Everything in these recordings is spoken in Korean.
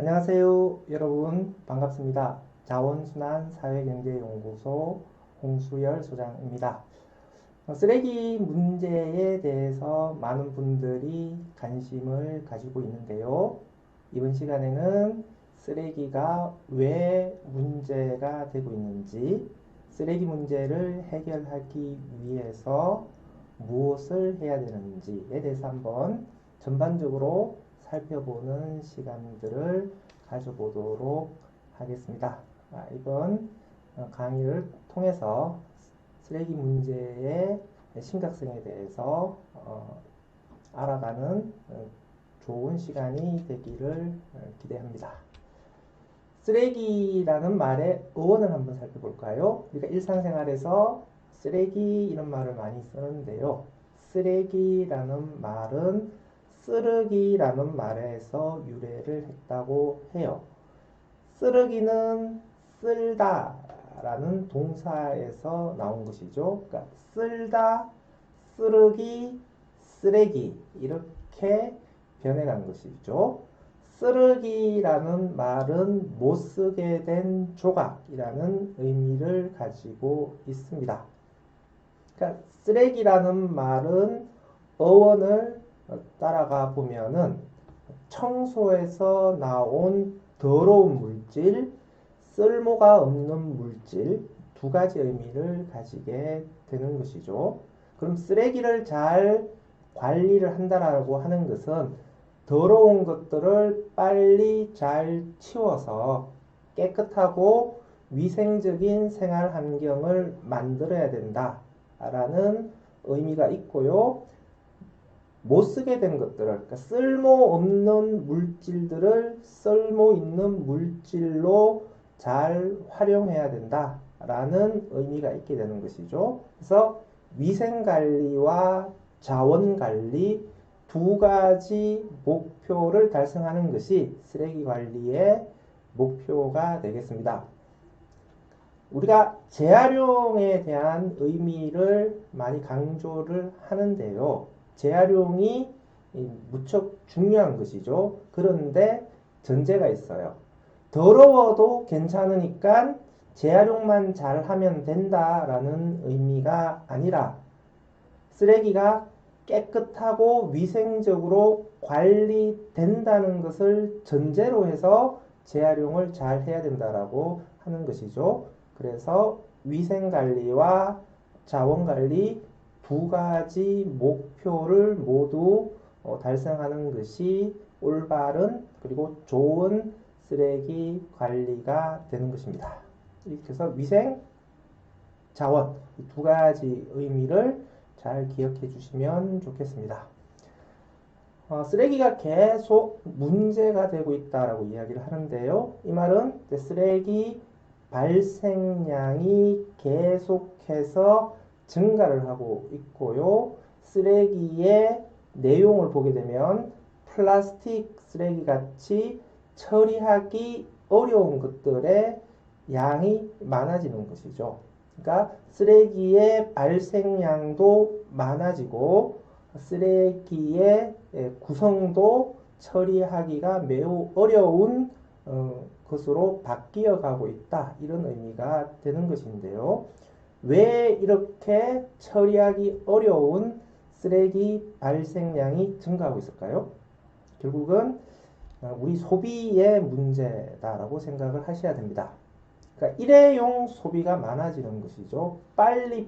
안녕하세요, 여러분. 반갑습니다. 자원순환사회경제연구소 홍수열 소장입니다. 쓰레기 문제에 대해서 많은 분들이 관심을 가지고 있는데요. 이번 시간에는 쓰레기가 왜 문제가 되고 있는지, 쓰레기 문제를 해결하기 위해서 무엇을 해야 되는지에 대해서 한번 전반적으로 살펴보는 시간들을 가져보도록 하겠습니다. 이번 강의를 통해서 쓰레기 문제의 심각성에 대해서 알아가는 좋은 시간이 되기를 기대합니다. 쓰레기라는 말의 어원을 한번 살펴볼까요? 우리가 일상생활에서 쓰레기 이런 말을 많이 쓰는데요. 쓰레기라는 말은 쓰르기라는 말에서 유래를 했다고 해요. 쓰르기는 쓸다 라는 동사에서 나온 것이죠. 그러니까 쓸다, 쓰르기, 쓰레기 이렇게 변해간 것이죠. 쓰르기라는 말은 못 쓰게 된 조각이라는 의미를 가지고 있습니다. 그러니까 쓰레기라는 말은 어원을 따라가 보면은 청소에서 나온 더러운 물질, 쓸모가 없는 물질 두 가지 의미를 가지게 되는 것이죠. 그럼 쓰레기를 잘 관리를 한다라고 하는 것은 더러운 것들을 빨리 잘 치워서 깨끗하고 위생적인 생활 환경을 만들어야 된다라는 의미가 있고요. 못 쓰게 된 것들을, 그러니까 쓸모없는 물질들을 쓸모 있는 물질로 잘 활용해야 된다라는 의미가 있게 되는 것이죠. 그래서 위생관리와 자원관리 두 가지 목표를 달성하는 것이 쓰레기 관리의 목표가 되겠습니다. 우리가 재활용에 대한 의미를 많이 강조를 하는데요. 재활용이 무척 중요한 것이죠. 그런데 전제가 있어요. 더러워도 괜찮으니까 재활용만 잘하면 된다라는 의미가 아니라 쓰레기가 깨끗하고 위생적으로 관리된다는 것을 전제로 해서 재활용을 잘 해야 된다라고 하는 것이죠. 그래서 위생관리와 자원관리 두 가지 목표를 모두 달성하는 것이 올바른 그리고 좋은 쓰레기 관리가 되는 것입니다. 그래서 위생, 자원 이 두 가지 의미를 잘 기억해 주시면 좋겠습니다. 쓰레기가 계속 문제가 되고 있다라고 이야기를 하는데요. 이 말은 쓰레기 발생량이 계속해서 증가를 하고 있고요. 쓰레기의 내용을 보게 되면 플라스틱 쓰레기 같이 처리하기 어려운 것들의 양이 많아지는 것이죠. 그러니까 쓰레기의 발생량도 많아지고 쓰레기의 구성도 처리하기가 매우 어려운 것으로 바뀌어 가고 있다. 이런 의미가 되는 것인데요. 왜 이렇게 처리하기 어려운 쓰레기 발생량이 증가하고 있을까요? 결국은 우리 소비의 문제다라고 생각을 하셔야 됩니다. 그러니까 일회용 소비가 많아지는 것이죠. 빨리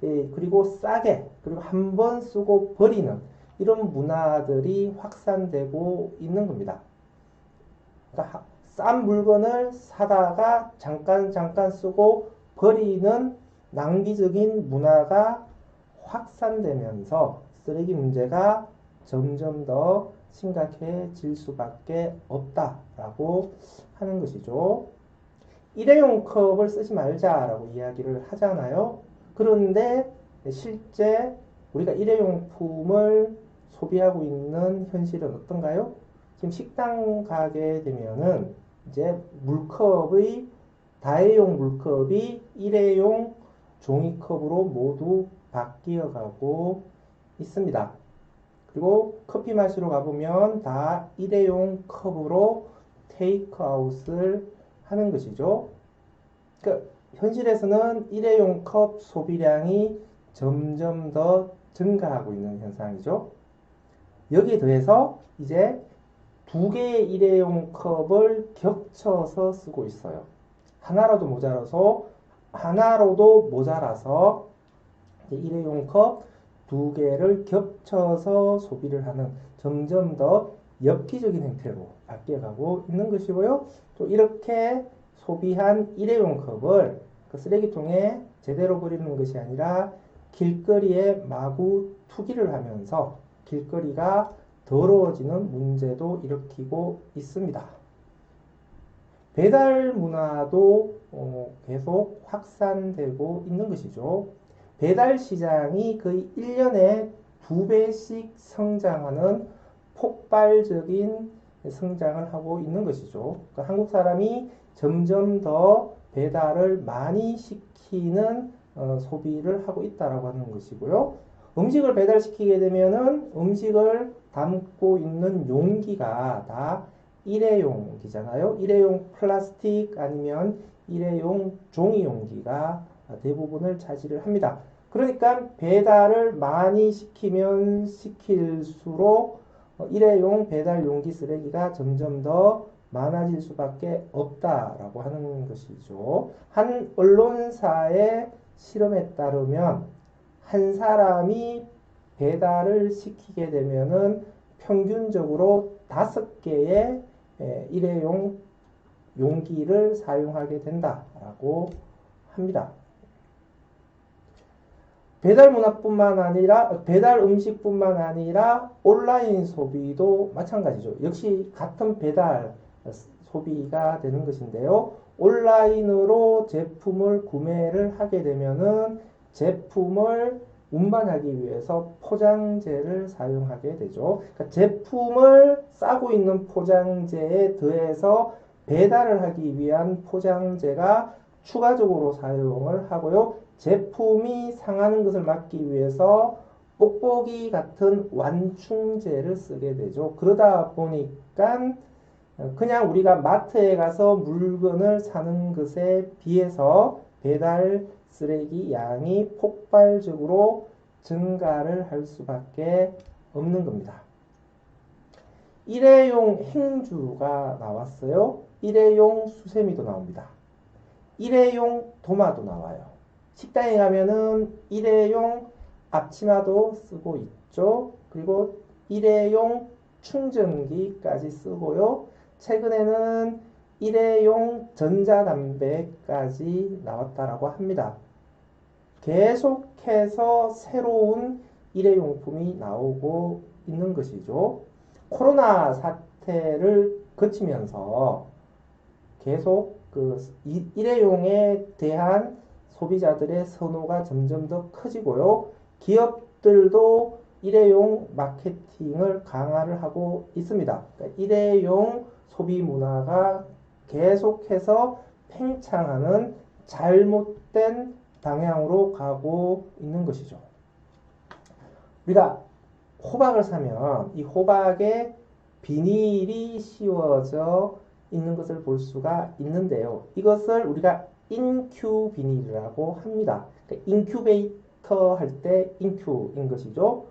그리고 싸게 그리고 한 번 쓰고 버리는 이런 문화들이 확산되고 있는 겁니다. 그러니까 싼 물건을 사다가 잠깐 쓰고 버리는 낭비적인 문화가 확산되면서 쓰레기 문제가 점점 더 심각해질 수밖에 없다라고 하는 것이죠. 일회용 컵을 쓰지 말자라고 이야기를 하잖아요. 그런데 실제 우리가 일회용품을 소비하고 있는 현실은 어떤가요? 지금 식당 가게 되면은 이제 다회용 물컵이 일회용 종이컵으로 모두 바뀌어 가고 있습니다. 그리고 커피 마시러 가보면 다 일회용 컵으로 테이크아웃을 하는 것이죠. 그러니까 현실에서는 일회용 컵 소비량이 점점 더 증가하고 있는 현상이죠. 여기에 더해서 이제 두 개의 일회용 컵을 겹쳐서 쓰고 있어요. 하나로도 모자라서 일회용 컵 두 개를 겹쳐서 소비를 하는 점점 더 엽기적인 형태로 바뀌어가고 있는 것이고요. 또 이렇게 소비한 일회용 컵을 그 쓰레기통에 제대로 버리는 것이 아니라 길거리에 마구 투기를 하면서 길거리가 더러워지는 문제도 일으키고 있습니다. 배달 문화도 계속 확산되고 있는 것이죠. 배달 시장이 거의 1년에 2배씩 성장하는 폭발적인 성장을 하고 있는 것이죠. 그러니까 한국 사람이 점점 더 배달을 많이 시키는 소비를 하고 있다라고 하는 것이고요. 음식을 배달시키게 되면은 음식을 담고 있는 용기가 다 일회용이잖아요. 일회용 플라스틱 아니면 일회용 종이 용기가 대부분을 차지를 합니다. 그러니까 배달을 많이 시키면 시킬수록 일회용 배달 용기 쓰레기가 점점 더 많아질 수밖에 없다라고 하는 것이죠. 한 언론사의 실험에 따르면 한 사람이 배달을 시키게 되면은 평균적으로 5개의 일회용 용기를 사용하게 된다라고 합니다. 배달 문화뿐만 아니라 배달 음식뿐만 아니라 온라인 소비도 마찬가지죠. 역시 같은 배달 소비가 되는 것인데요. 온라인으로 제품을 구매를 하게 되면은 제품을 운반하기 위해서 포장재를 사용하게 되죠. 그러니까 제품을 싸고 있는 포장재에 더해서 배달을 하기 위한 포장재가 추가적으로 사용을 하고요. 제품이 상하는 것을 막기 위해서 뽁뽁이 같은 완충제를 쓰게 되죠. 그러다 보니까 그냥 우리가 마트에 가서 물건을 사는 것에 비해서 배달 쓰레기 양이 폭발적으로 증가를 할 수밖에 없는 겁니다. 일회용 행주가 나왔어요. 일회용 수세미도 나옵니다. 일회용 도마도 나와요. 식당에 가면은 일회용 앞치마도 쓰고 있죠. 그리고 일회용 충전기까지 쓰고요. 최근에는 일회용 전자담배까지 나왔다라고 합니다. 계속해서 새로운 일회용품이 나오고 있는 것이죠. 코로나 사태를 거치면서 계속 그 일회용에 대한 소비자들의 선호가 점점 더 커지고요. 기업들도 일회용 마케팅을 강화를 하고 있습니다. 그러니까 일회용 소비 문화가 계속해서 팽창하는 잘못된 방향으로 가고 있는 것이죠. 우리가 호박을 사면 이 호박에 비닐이 씌워져 있는 것을 볼 수가 있는데요. 이것을 우리가 인큐 비닐이라고 합니다. 그러니까 인큐베이터 할 때 인큐인 것이죠.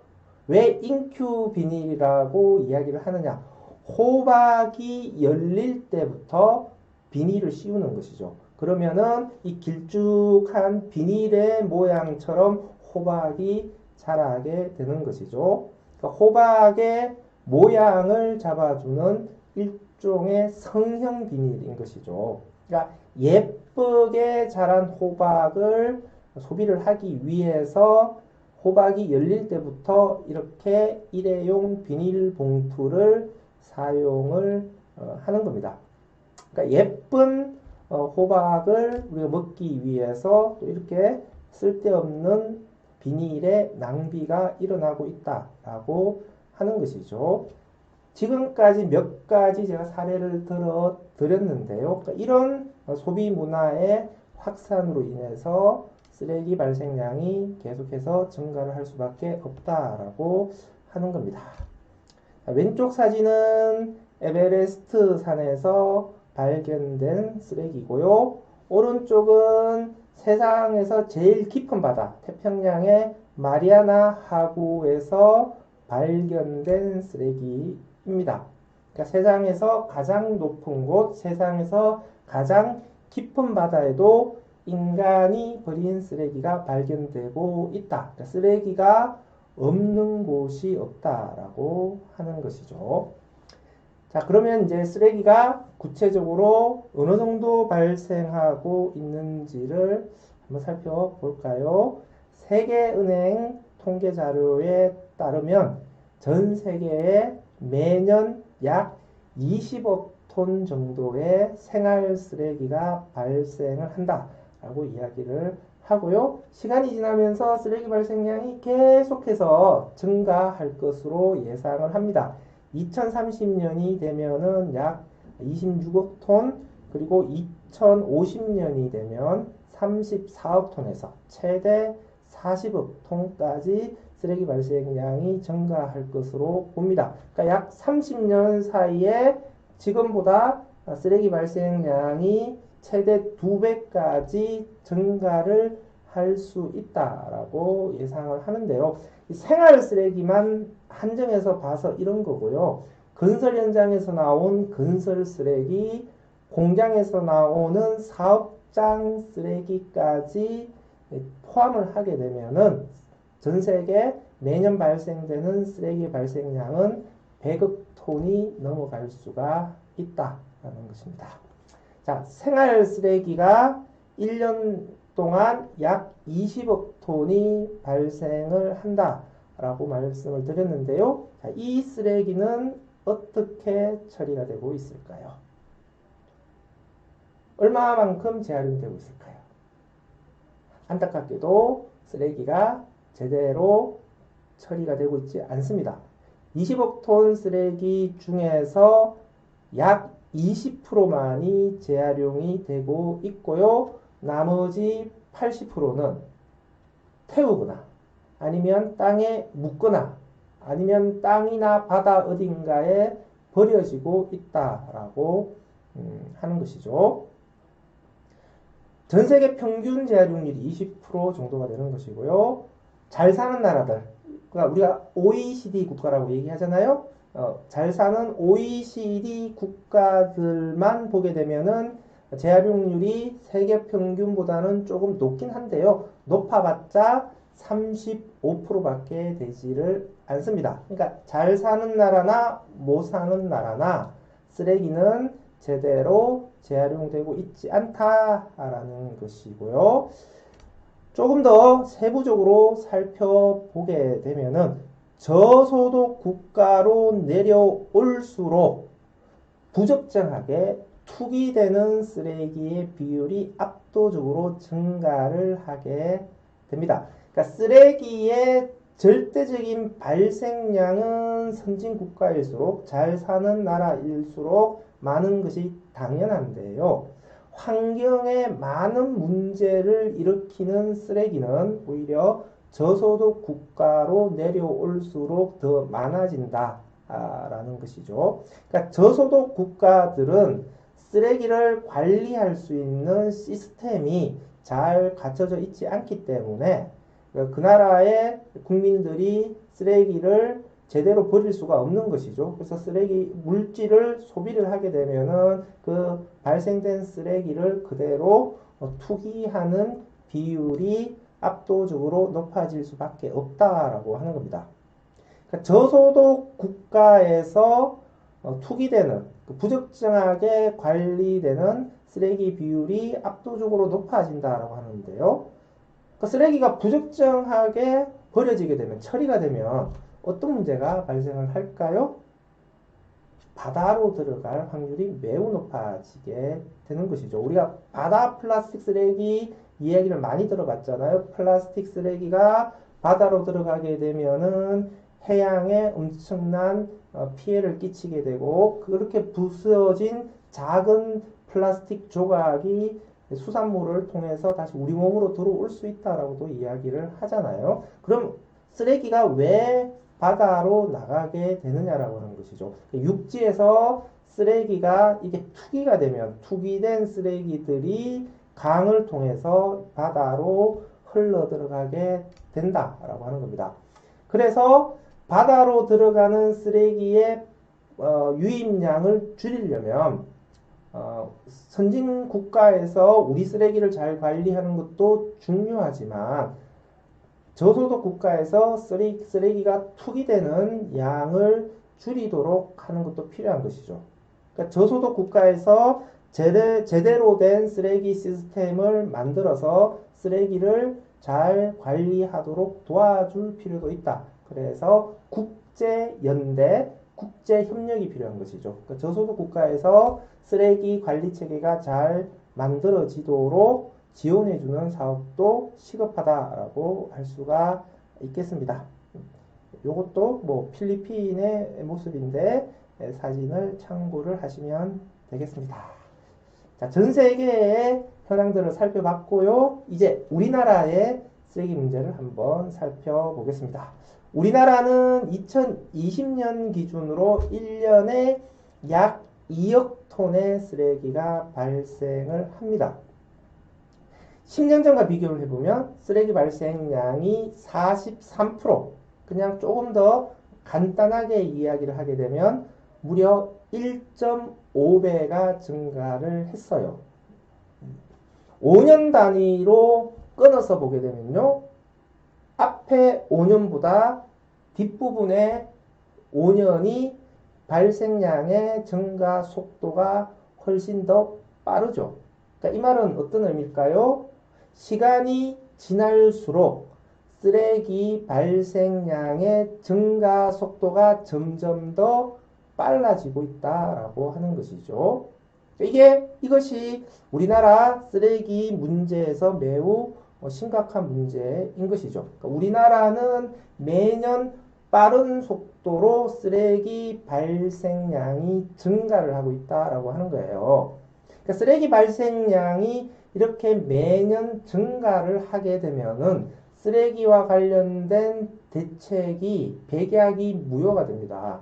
왜 인큐 비닐이라고 이야기를 하느냐? 호박이 열릴 때부터 비닐을 씌우는 것이죠. 그러면은 이 길쭉한 비닐의 모양처럼 호박이 자라게 되는 것이죠. 그러니까 호박의 모양을 잡아주는 일종의 성형 비닐인 것이죠. 그러니까 예쁘게 자란 호박을 소비를 하기 위해서 호박이 열릴 때부터 이렇게 일회용 비닐봉투를 사용을 하는 겁니다. 그러니까 예쁜 호박을 우리가 먹기 위해서 또 이렇게 쓸데없는 비닐의 낭비가 일어나고 있다라고 하는 것이죠. 지금까지 몇 가지 제가 사례를 드렸는데요. 그러니까 이런 소비 문화의 확산으로 인해서 쓰레기 발생량이 계속해서 증가를 할 수밖에 없다라고 하는 겁니다. 왼쪽 사진은 에베레스트 산에서 발견된 쓰레기고요. 오른쪽은 세상에서 제일 깊은 바다, 태평양의 마리아나 하구에서 발견된 쓰레기입니다. 그러니까 세상에서 가장 높은 곳, 세상에서 가장 깊은 바다에도 인간이 버린 쓰레기가 발견되고 있다. 그러니까 쓰레기가 없는 곳이 없다라고 하는 것이죠. 자, 그러면 이제 쓰레기가 구체적으로 어느 정도 발생하고 있는지를 한번 살펴볼까요? 세계은행 통계 자료에 따르면 전 세계에 매년 약 20억 톤 정도의 생활 쓰레기가 발생을 한다라고 이야기를 하고요. 시간이 지나면서 쓰레기 발생량이 계속해서 증가할 것으로 예상을 합니다. 2030년이 되면은 약 26억 톤, 그리고 2050년이 되면 34억 톤에서 최대 40억 톤까지 쓰레기 발생량이 증가할 것으로 봅니다. 그러니까 약 30년 사이에 지금보다 쓰레기 발생량이 최대 2배까지 증가를 할 수 있다라고 예상을 하는데요. 생활 쓰레기만 한정해서 봐서 이런 거고요. 건설 현장에서 나온 건설 쓰레기, 공장에서 나오는 사업장 쓰레기까지 포함을 하게 되면은 전 세계 매년 발생되는 쓰레기 발생량은 100억 톤이 넘어갈 수가 있다라는 것입니다. 자, 생활 쓰레기가 1년 동안 약 20억 톤이 발생을 한다라고 말씀을 드렸는데요. 자, 이 쓰레기는 어떻게 처리가 되고 있을까요? 얼마만큼 재활용되고 있을까요? 안타깝게도 쓰레기가 제대로 처리가 되고 있지 않습니다. 20억 톤 쓰레기 중에서 약 20%만이 재활용이 되고 있고요. 나머지 80%는 태우거나 아니면 땅에 묻거나 아니면 땅이나 바다 어딘가에 버려지고 있다라고 하는 것이죠. 전 세계 평균 재활용률이 20% 정도가 되는 것이고요. 잘 사는 나라들, 그러니까 우리가 OECD 국가라고 얘기하잖아요. 잘 사는 OECD 국가들만 보게 되면은 재활용률이 세계 평균보다는 조금 높긴 한데요. 높아봤자 35%밖에 되지를 않습니다. 그러니까 잘 사는 나라나 못 사는 나라나 쓰레기는 제대로 재활용되고 있지 않다라는 것이고요. 조금 더 세부적으로 살펴보게 되면은 저소득 국가로 내려올수록 부적정하게 투기되는 쓰레기의 비율이 압도적으로 증가를 하게 됩니다. 그러니까 쓰레기의 절대적인 발생량은 선진 국가일수록 잘 사는 나라일수록 많은 것이 당연한데요. 환경에 많은 문제를 일으키는 쓰레기는 오히려 저소득 국가로 내려올수록 더 많아진다라는 것이죠. 그러니까 저소득 국가들은 쓰레기를 관리할 수 있는 시스템이 잘 갖춰져 있지 않기 때문에 그 나라의 국민들이 쓰레기를 제대로 버릴 수가 없는 것이죠. 그래서 쓰레기 물질을 소비를 하게 되면은 그 발생된 쓰레기를 그대로 투기하는 비율이 압도적으로 높아질 수밖에 없다라고 하는 겁니다. 그러니까 저소득 국가에서 투기되는 부적정하게 관리되는 쓰레기 비율이 압도적으로 높아진다라고 하는데요. 그 쓰레기가 부적정하게 버려지게 되면 처리가 되면 어떤 문제가 발생을 할까요? 바다로 들어갈 확률이 매우 높아지게 되는 것이죠. 우리가 바다 플라스틱 쓰레기 이야기를 많이 들어봤잖아요. 플라스틱 쓰레기가 바다로 들어가게 되면은 해양에 엄청난 피해를 끼치게 되고 그렇게 부서진 작은 플라스틱 조각이 수산물을 통해서 다시 우리 몸으로 들어올 수 있다라고도 이야기를 하잖아요. 그럼 쓰레기가 왜 바다로 나가게 되느냐라고 하는 것이죠. 육지에서 쓰레기가 이게 투기가 되면 투기된 쓰레기들이 강을 통해서 바다로 흘러 들어가게 된다라고 하는 겁니다. 그래서 바다로 들어가는 쓰레기의 유입량을 줄이려면 선진 국가에서 우리 쓰레기를 잘 관리하는 것도 중요하지만 저소득 국가에서 쓰레기가 투기되는 양을 줄이도록 하는 것도 필요한 것이죠. 그러니까 저소득 국가에서 제대로 된 쓰레기 시스템을 만들어서 쓰레기를 잘 관리하도록 도와줄 필요도 있다. 그래서 국제연대, 국제협력이 필요한 것이죠. 그러니까 저소득 국가에서 쓰레기 관리 체계가 잘 만들어지도록 지원해주는 사업도 시급하다라고 할 수가 있겠습니다. 이것도 뭐 필리핀의 모습인데 사진을 참고를 하시면 되겠습니다. 자, 전 세계의 현황들을 살펴봤고요. 이제 우리나라의 쓰레기 문제를 한번 살펴보겠습니다. 우리나라는 2020년 기준으로 1년에 약 2억 톤의 쓰레기가 발생을 합니다. 10년 전과 비교를 해보면 쓰레기 발생량이 43%, 그냥 조금 더 간단하게 이야기를 하게 되면 무려 1.5배가 증가를 했어요. 5년 단위로 끊어서 보게 되면요. 앞에 5년보다 뒷부분의 5년이 발생량의 증가 속도가 훨씬 더 빠르죠. 그러니까 이 말은 어떤 의미일까요? 시간이 지날수록 쓰레기 발생량의 증가 속도가 점점 더 빨라지고 있다라고 하는 것이죠. 이것이 우리나라 쓰레기 문제에서 매우 심각한 문제인 것이죠. 그러니까 우리나라는 매년 빠른 속도로 쓰레기 발생량이 증가를 하고 있다라고 하는 거예요. 그러니까 쓰레기 발생량이 이렇게 매년 증가를 하게 되면은 쓰레기와 관련된 대책이 백약이 무효가 됩니다.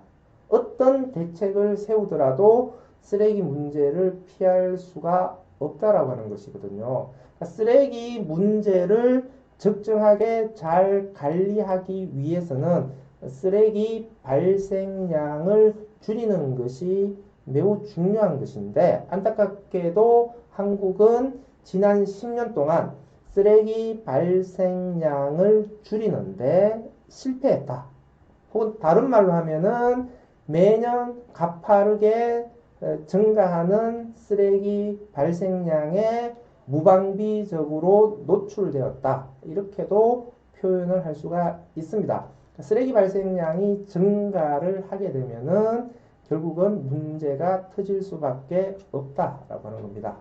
어떤 대책을 세우더라도 쓰레기 문제를 피할 수가 없다라고 하는 것이거든요. 그러니까 쓰레기 문제를 적정하게 잘 관리하기 위해서는 쓰레기 발생량을 줄이는 것이 매우 중요한 것인데 안타깝게도 한국은 지난 10년 동안 쓰레기 발생량을 줄이는데 실패했다. 혹은 다른 말로 하면은 매년 가파르게 증가하는 쓰레기 발생량에 무방비적으로 노출되었다. 이렇게도 표현을 할 수가 있습니다. 쓰레기 발생량이 증가를 하게 되면은 결국은 문제가 터질 수밖에 없다라고 하는 겁니다.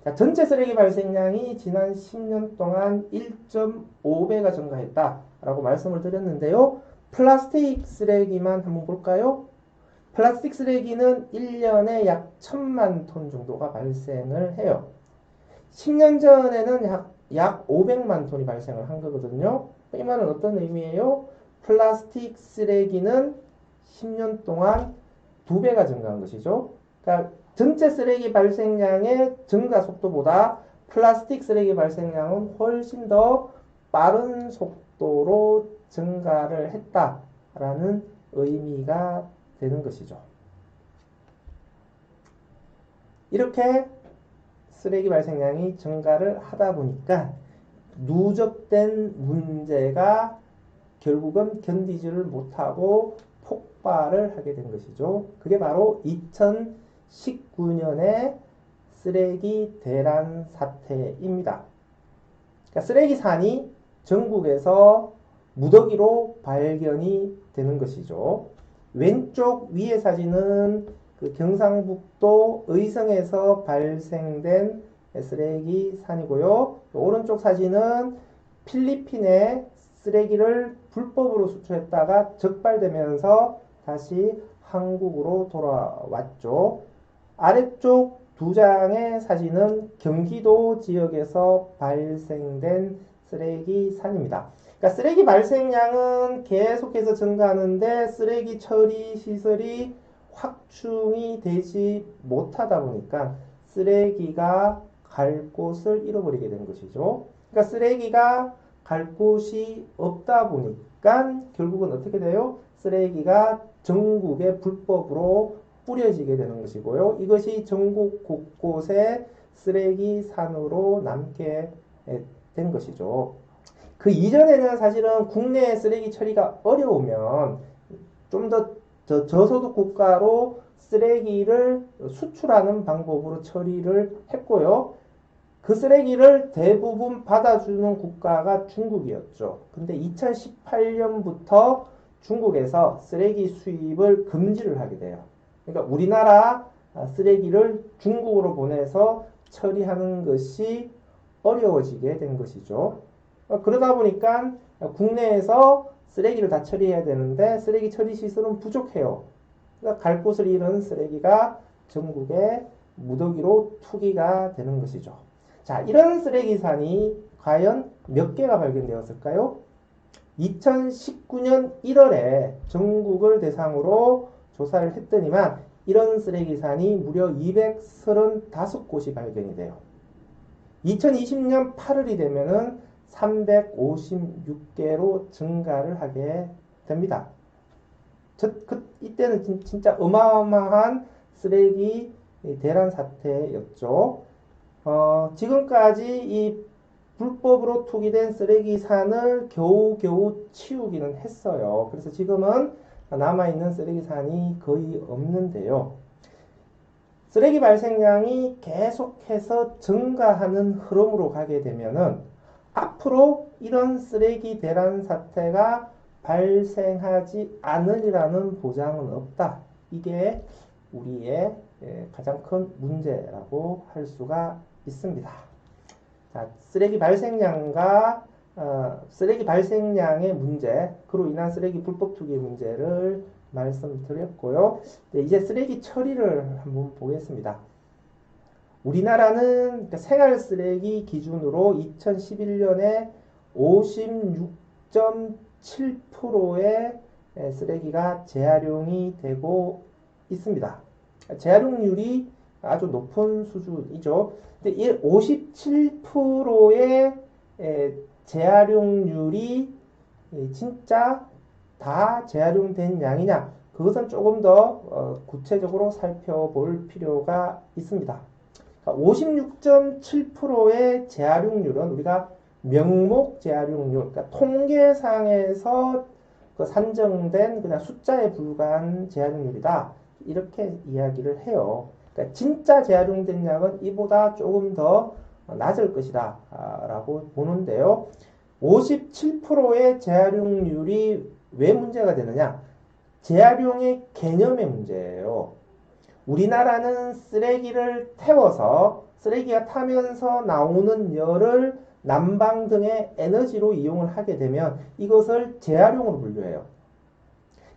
자, 전체 쓰레기 발생량이 지난 10년 동안 1.5배가 증가했다라고 말씀을 드렸는데요. 플라스틱 쓰레기만 한번 볼까요? 플라스틱 쓰레기는 1년에 약 1000만 톤 정도가 발생을 해요. 10년 전에는 약 500만 톤이 발생을 한 거거든요. 이 말은 어떤 의미예요? 플라스틱 쓰레기는 10년 동안 2배가 증가한 것이죠. 그러니까 전체 쓰레기 발생량의 증가 속도보다 플라스틱 쓰레기 발생량은 훨씬 더 빠른 속도로 증가를 했다라는 의미가 되는 것이죠. 이렇게 쓰레기 발생량이 증가를 하다 보니까 누적된 문제가 결국은 견디지를 못하고 폭발을 하게 된 것이죠. 그게 바로 2019년의 쓰레기 대란 사태입니다. 그러니까 쓰레기산이 전국에서 무더기로 발견이 되는 것이죠. 왼쪽 위의 사진은 그 경상북도 의성에서 발생된 쓰레기산이고요. 오른쪽 사진은 필리핀에 쓰레기를 불법으로 수출했다가 적발되면서 다시 한국으로 돌아왔죠. 아래쪽 두 장의 사진은 경기도 지역에서 발생된 쓰레기산입니다. 그러니까 쓰레기 발생량은 계속해서 증가하는데 쓰레기 처리 시설이 확충이 되지 못하다 보니까 쓰레기가 갈 곳을 잃어버리게 된 것이죠. 그러니까 쓰레기가 갈 곳이 없다 보니까 결국은 어떻게 돼요? 쓰레기가 전국에 불법으로 뿌려지게 되는 것이고요. 이것이 전국 곳곳에 쓰레기산으로 남게 된 것이죠. 그 이전에는 사실은 국내 쓰레기 처리가 어려우면 좀 더 저소득 국가로 쓰레기를 수출하는 방법으로 처리를 했고요. 그 쓰레기를 대부분 받아주는 국가가 중국이었죠. 근데 2018년부터 중국에서 쓰레기 수입을 금지를 하게 돼요. 그러니까 우리나라 쓰레기를 중국으로 보내서 처리하는 것이 어려워지게 된 것이죠. 그러다 보니까 국내에서 쓰레기를 다 처리해야 되는데 쓰레기 처리 시설은 부족해요. 그러니까 갈 곳을 잃은 쓰레기가 전국에 무더기로 투기가 되는 것이죠. 자, 이런 쓰레기산이 과연 몇 개가 발견되었을까요? 2019년 1월에 전국을 대상으로 조사를 했더니만 이런 쓰레기산이 무려 235곳이 발견이 돼요. 2020년 8월이 되면은 356개로 증가를 하게 됩니다. 이때는 진짜 어마어마한 쓰레기 대란 사태였죠. 지금까지 이 불법으로 투기된 쓰레기산을 겨우겨우 치우기는 했어요. 그래서 지금은 남아있는 쓰레기산이 거의 없는데요. 쓰레기 발생량이 계속해서 증가하는 흐름으로 가게 되면은 앞으로 이런 쓰레기 대란 사태가 발생하지 않으리라는 보장은 없다. 이게 우리의 가장 큰 문제라고 할 수가 있습니다. 자, 쓰레기 발생량의 문제, 그로 인한 쓰레기 불법 투기의 문제를 말씀드렸고요. 네, 이제 쓰레기 처리를 한번 보겠습니다. 우리나라는 생활 쓰레기 기준으로 2011년에 56.7%의 쓰레기가 재활용이 되고 있습니다. 재활용률이 아주 높은 수준이죠. 근데 이 57%의 재활용률이 진짜 다 재활용된 양이냐? 그것은 조금 더 구체적으로 살펴볼 필요가 있습니다. 56.7%의 재활용률은 우리가 명목 재활용률, 그러니까 통계상에서 산정된 그냥 숫자에 불과한 재활용률이다. 이렇게 이야기를 해요. 그러니까 진짜 재활용된 양은 이보다 조금 더 낮을 것이다 라고 보는데요. 57%의 재활용률이 왜 문제가 되느냐? 재활용의 개념의 문제예요. 우리나라는 쓰레기를 태워서 쓰레기가 타면서 나오는 열을 난방 등의 에너지로 이용을 하게 되면 이것을 재활용으로 분류해요.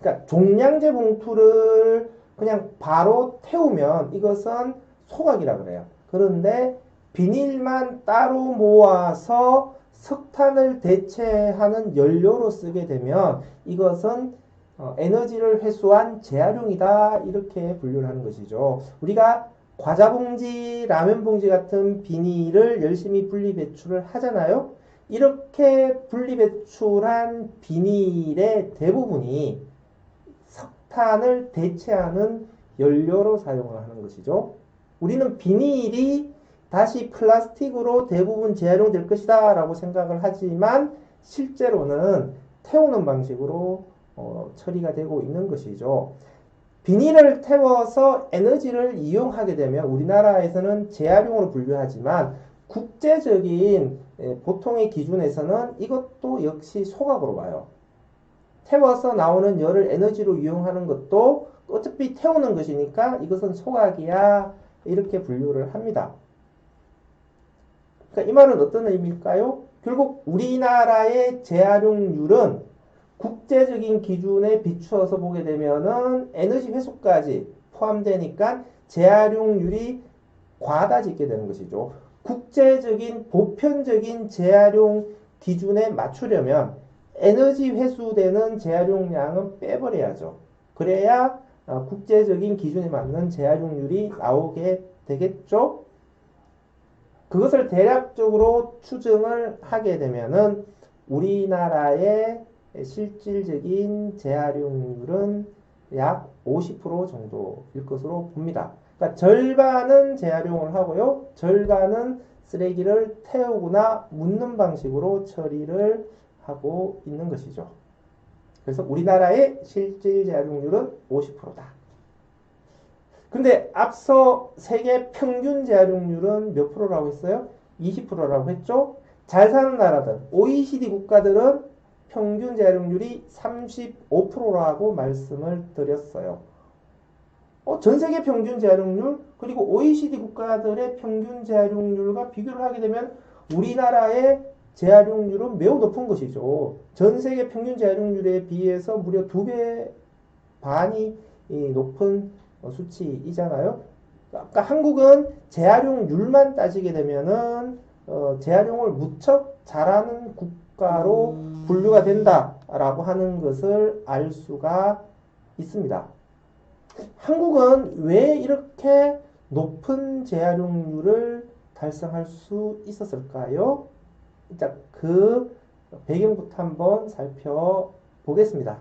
그러니까 종량제 봉투를 그냥 바로 태우면 이것은 소각이라고 그래요. 그런데 비닐만 따로 모아서 석탄을 대체하는 연료로 쓰게 되면 이것은 에너지를 회수한 재활용이다 이렇게 분류를 하는 것이죠. 우리가 과자 봉지, 라면 봉지 같은 비닐을 열심히 분리 배출을 하잖아요. 이렇게 분리 배출한 비닐의 대부분이 석탄을 대체하는 연료로 사용을 하는 것이죠. 우리는 비닐이 다시 플라스틱으로 대부분 재활용될 것이다 라고 생각을 하지만 실제로는 태우는 방식으로 처리가 되고 있는 것이죠. 비닐을 태워서 에너지를 이용하게 되면 우리나라에서는 재활용으로 분류하지만 국제적인 보통의 기준에서는 이것도 역시 소각으로 봐요. 태워서 나오는 열을 에너지로 이용하는 것도 어차피 태우는 것이니까 이것은 소각이야 이렇게 분류를 합니다. 그러니까 이 말은 어떤 의미일까요? 결국 우리나라의 재활용률은 국제적인 기준에 비추어서 보게 되면은 에너지 회수까지 포함되니까 재활용률이 과다짓게 되는 것이죠. 국제적인 보편적인 재활용 기준에 맞추려면 에너지 회수되는 재활용량은 빼버려야죠. 그래야 국제적인 기준에 맞는 재활용률이 나오게 되겠죠. 그것을 대략적으로 추정을 하게 되면은 우리나라의 실질적인 재활용률은 약 50% 정도일 것으로 봅니다. 그러니까 절반은 재활용을 하고요. 절반은 쓰레기를 태우거나 묻는 방식으로 처리를 하고 있는 것이죠. 그래서 우리나라의 실질 재활용률은 50%다. 근데 앞서 세계 평균 재활용률은 몇 프로라고 했어요? 20%라고 했죠? 잘 사는 나라들, OECD 국가들은 평균 재활용률이 35%라고 말씀을 드렸어요. 전 세계 평균 재활용률 그리고 OECD 국가들의 평균 재활용률과 비교를 하게 되면 우리나라의 재활용률은 매우 높은 것이죠. 전 세계 평균 재활용률에 비해서 무려 2배 반이 높은 수치이잖아요. 그러니까 한국은 재활용률만 따지게 되면은 재활용을 무척 잘하는 국가로 분류가 된다라고 하는 것을 알 수가 있습니다. 한국은 왜 이렇게 높은 재활용률을 달성할 수 있었을까요? 자, 그 배경부터 한번 살펴보겠습니다.